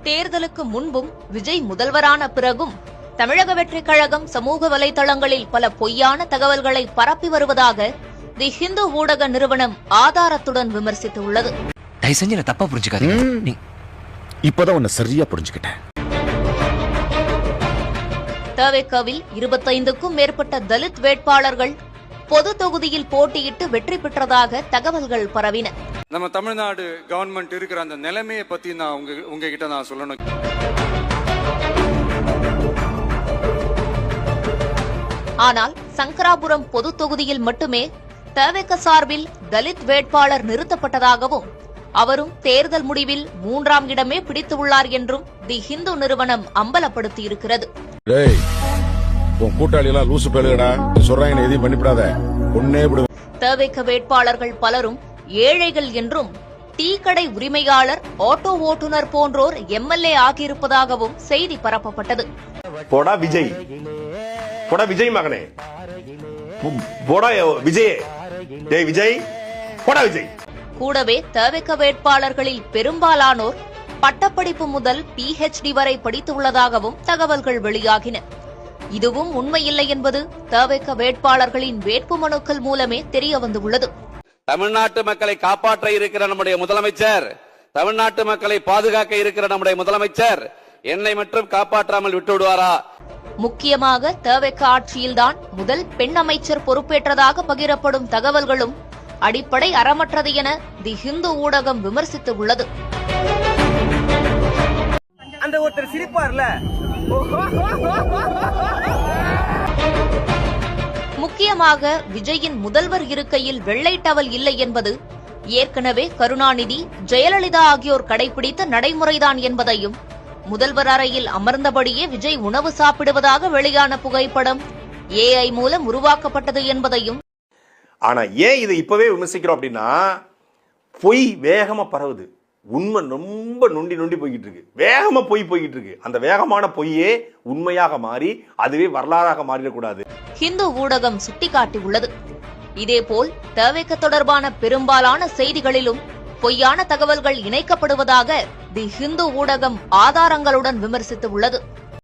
தேர்தலுக்கு முன்பும் விஜய் முதல்வரான பிறகும் தமிழக வெற்றிக் கழகம் சமூக வலைதளங்களில் பல பொய்யான தகவல்களை பரப்பி வருவதாக தி ஹிந்து ஊடக நிறுவனம் ஆதாரத்துடன் விமர்சித்துள்ளது. தப்பா புரிஞ்சுக்காதீங்க. இப்பதான் உன்னை சரியா புரிஞ்சுக்கிட்டேன். தவேகாவில் 25க்கும் மேற்பட்ட தலித் வேட்பாளர்கள் பொது தொகுதியில் போட்டியிட்டு வெற்றி பெற்றதாக தகவல்கள் பரவின. நம்ம தமிழ்நாடு கவர்மெண்ட் இருக்கிற அந்த நிலைமையை பத்தி நான் உங்ககிட்ட நான் சொல்லணும். ஆனால் சங்கராபுரம் பொது தொகுதியில் மட்டுமே தவேக சார்பில் தலித் வேட்பாளர் நிறுத்தப்பட்டதாகவும் அவரும் தேர்தல் முடிவில் 3ஆம் இடமே பிடித்துள்ளார் என்றும் தி ஹிந்து நிறுவனம் அம்பலப்படுத்தியிருக்கிறது. தவேக வேட்பாளர்கள் பலரும் ஏழைகள் என்றும் டீ கடை உரிமையாளர், ஆட்டோ ஓட்டுநர் போன்றோர் எம்எல்ஏ ஆகியிருப்பதாகவும் செய்தி பரப்பப்பட்டது. போடா விஜய், போடா விஜய் மகனே, போடா விஜய், டேய் விஜய், போடா விஜய். கூடவே தவேக வேட்பாளர்களில் பெரும்பாலானோர் பட்டப்படிப்பு முதல் PhD வரை படித்துள்ளதாகவும் தகவல்கள் வெளியாகின. இதுவும் உண்மையில்லை என்பது தவேக வேட்பாளர்களின் வேட்புமனுக்கள் மூலமே தெரிய வந்துள்ளது. தமிழ்நாட்டு மக்களை காப்பாற்ற இருக்கிற நம்முடைய முதலமைச்சர், தமிழ்நாட்டு மக்களை பாதுகாக்க இருக்கிற நம்முடைய முதலமைச்சர் என்னை மட்டும் காப்பாற்றாமல் விட்டுவிடுவாரா? முக்கியமாக தவேக ஆட்சியில்தான் முதல் பெண் அமைச்சர் பொறுப்பேற்றதாக பகிரப்படும் தகவல்களும் அடிப்படை அறமற்றது என தி ஹிந்து ஊடகம் விமர்சித்து உள்ளது. அந்த ஒருத்தர் சிரிப்பார்ல, முக்கியமாக விஜயின் முதல்வர் இருக்கையில் வெள்ளை டவல் இல்லை என்பது ஏற்கனவே கருணாநிதி, ஜெயலலிதா ஆகியோர் கடைபிடித்த நடைமுறைதான் என்பதையும், முதல்வர் அறையில் அமர்ந்தபடியே விஜய் உணவு சாப்பிடுவதாக வெளியான புகைப்படம் AI மூலம் உருவாக்கப்பட்டது என்பதையும். ஆனா ஏன் இதை இப்பவே விமர்சிக்கிறோம் அப்படின்னா, பொய் வேகமா பரவுது, உண்மை ரொம்ப நொண்டி போய்கிட்டு இருக்கு, வேகமா போய்கிட்டு இருக்கு. அந்த வேகமான பொய்யே உண்மையாக மாறி அதுவே வரலாறாக மாறிடக்கூடாது. ஹிந்து ஊடகம் சுட்டிக்காட்டியுள்ளது. இதேபோல் தவேக தொடர்பான பெரும்பாலான செய்திகளிலும் பொய்யான தகவல்கள் இணைக்கப்படுவதாக தி ஹிந்து ஊடகம் ஆதாரங்களுடன் விமர்சித்துள்ளது.